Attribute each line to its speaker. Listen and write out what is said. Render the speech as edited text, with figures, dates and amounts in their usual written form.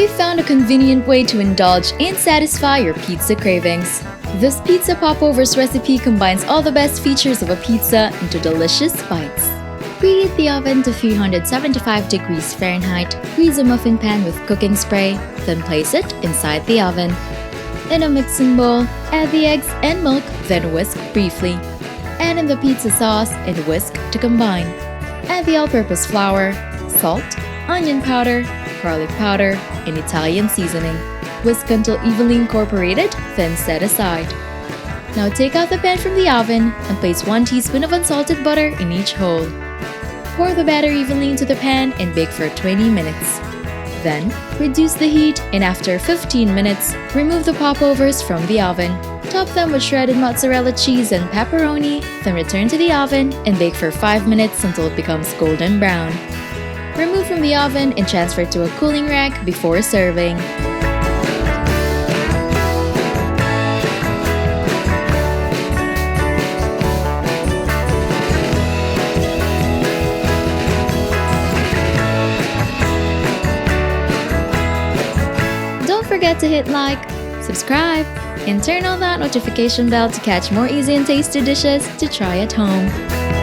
Speaker 1: we've found a convenient way to indulge and satisfy your pizza cravings. This Pizza Popovers recipe combines all the best features of a pizza into delicious bites. Preheat the oven to 375 degrees Fahrenheit. Grease a muffin pan with cooking spray, then place it inside the oven. In a mixing bowl, add the eggs and milk, then whisk briefly. Add in the pizza sauce and whisk to combine. Add the all-purpose flour, salt, onion powder, garlic powder, and Italian seasoning. Whisk until evenly incorporated, then set aside. Now take out the pan from the oven and place 1 teaspoon of unsalted butter in each hole. Pour the batter evenly into the pan and bake for 20 minutes. Then, reduce the heat and after 15 minutes, remove the popovers from the oven. Top them with shredded mozzarella cheese and pepperoni, then return to the oven and bake for 5 minutes until it becomes golden brown. Remove from the oven and transfer to a cooling rack before serving. Don't forget to hit like, subscribe, and turn on that notification bell to catch more easy and tasty dishes to try at home.